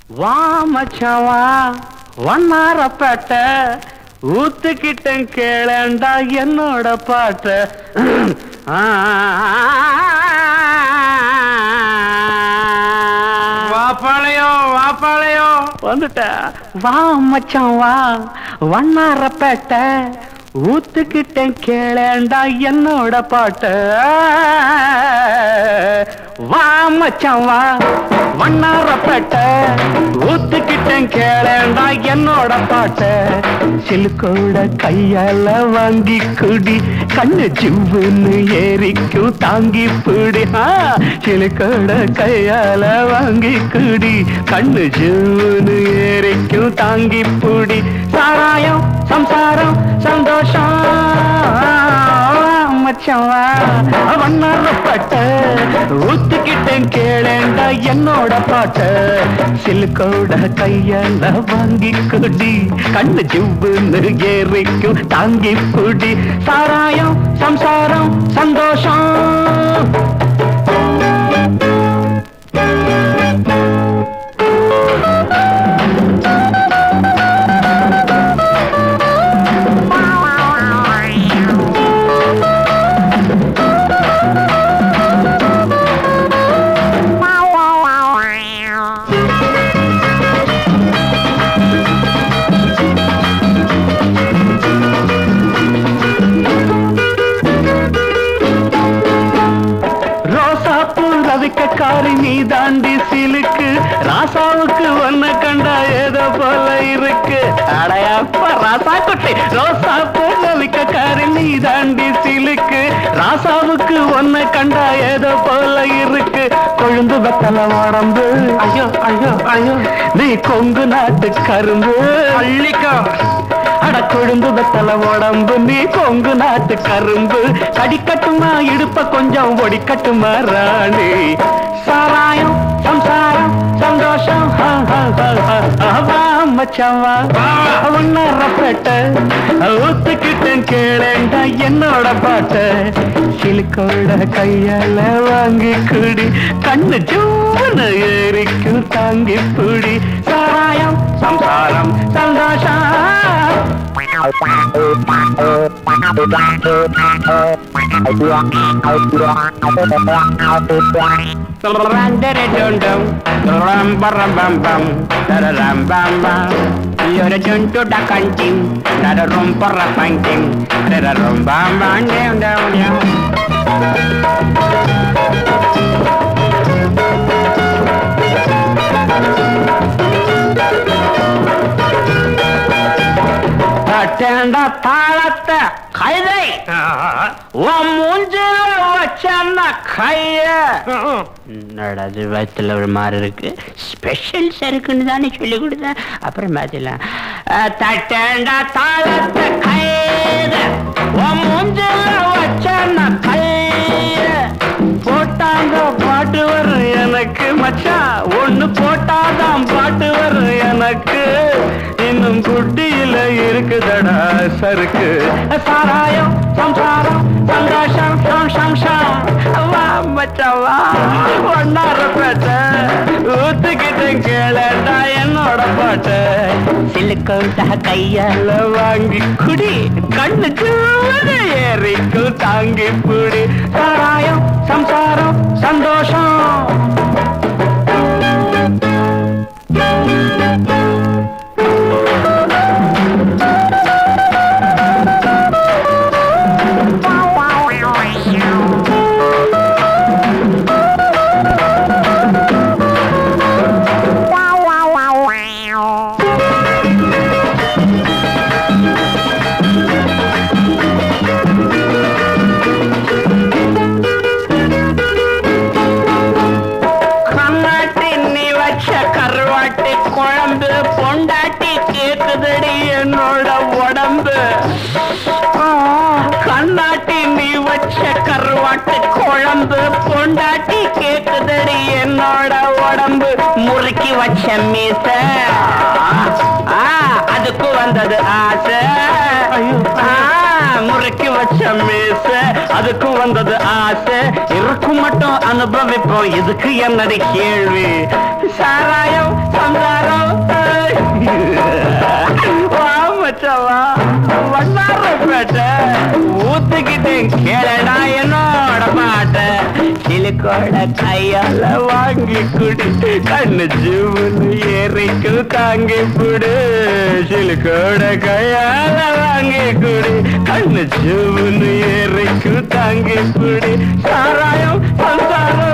வா மச்சான் வா வண்ணாரப்பேட்டை ஊத்துக்கிட்டேன் கேளண்டா என்னோட பாட்ட வாப்பாளையோ வந்துட்ட வா மச்சான் வா வண்ணாரப்பேட்டை ஊத்துக்கிட்டேன் கேளண்டா என்னோட பாட்ட வா மச்சான் வா வண்ணாரப்பேட்டை ஊத்துக்கிட்டேன் கேளண்டா என்னோட பாட்ட சிலுக்கோட கையால வாங்கி குடி கண்ணு ஜிவ்வுன்னு ஏறிக்கும் தாங்கி பிடி சிலுக்கோட கையால வாங்கி குடி கண்ணு ஜிவ்வுன்னு ஏறிக்கும் தாங்கி பிடி சாராயம் சம்சாரம் சந்தோஷம் மச்சவா வண்ணாரப்பட்ட ஊத்துக்கிட்டேன் கேளேண்டா என்னோட பாட்ட சிலுக்கோட கையால வாங்கி குடி கண்ணு ஜிவ்வுன்னு ஏறிக்கும் தாங்கி குடி சாராயம் சம்சாரம் சந்தோஷம் காரி நீ தாண்டி சிலுக்கு ராசாவுக்கு ஒன்ன கண்டா ஏதோ போல இருக்கு அடையாப்ப ராசா குட்டி ரோசா போலிக்க காரி நீ தாண்டி சிலுக்கு ராசாவுக்கு ஒன்ன கண்டா ஏதோ போல இருக்கு கொழுந்து வெத்தல உடம்பு ஐயோ ஐயோ ஐயோ நீ கொங்கு நாட்டு கரும்பு அள்ளிக்கோ அட கொழுந்து வெத்தல உடம்பு நீ கொங்கு நாட்டு கரும்பு கடிக்கட்டுமா இடுப்ப கொஞ்சம் ஒடிக்கட்டுமா ராணி சாராயம் சம்சாரம் சந்தோஷம் மச்சவா வண்ணாரப்பேட்டை ஊத்துக்கிட்டேன் கேளேண்டா என்னோட பாட்ட சிலுக்கோட கையால வாங்கி குடி கண்ணு ஜூன்னு ஏறிக்கும் தாங்கி குடி சாராயம் சம்சாரம் சந்தோஷம் you're a junto da canting da rompa rapanting da romba down down down அட்டேண்டா தாளத்த கைதை உன் மூஞ்சில வச்சன்னா கைய நடது வயத்துல ஒரு மாதிரி இருக்கு ஸ்பெஷல் சருக்குன்னு தானே சொல்லி கொடுத்தேன் அப்புறம் மாத்திலாம் தட்டேண்டா தாளத்த கைத உன் மூஞ்சில வச்சன்னா கைய போட்டாங்க பாட்டு வரும் எனக்கு மச்சான் ஒண்ணு போட்டாதான் பாட்டு வரும் எனக்கு இன்னும் குட்டியில இருக்குதடா சருக்கு சாராயம் சம்சாரம் சந்தோஷம் சம்சம் மச்சவா ஒன்னாரப்பேட்டை ஊத்துக்கிட்டேன் கேளண்டா என்னோட பாட்ட சிலுக்கோட கையால வாங்கி குடி கண்ணு ஏறிக்கும் தாங்கி புடி சாராயம் சம்சாரம் சந்தோஷம் குழம்பு பொண்டாட்டி கேக்குதடி என்னோட உடம்பு கண்ணாட்டி நீ வச்ச கருவாட்டு குழம்பு பொண்டாட்டி கேக்குதடி என்னோட உடம்பு முறுக்கி வச்ச மீச அதுக்கு வந்தது ஆசை முறுக்கி வச்ச மீச அதுக்கு வந்தது ஆசை இருக்கும் மட்டும் அனுபவிப்போம் இதுக்கு என்னடி கேள்வி சாராயம் சந்தாரம் கேளடா என்னோட பாட்ட சிலுக்கோட கையால வாங்கி குடி கண்ணு ஜூன்னு ஏறிக்கு தாங்கி புடு சிலுக்கோட கையால வாங்கி குடி கண்ணு ஜூன்னு ஏறிக்கு தாங்கி புடி சாராயம் சம்சாரம்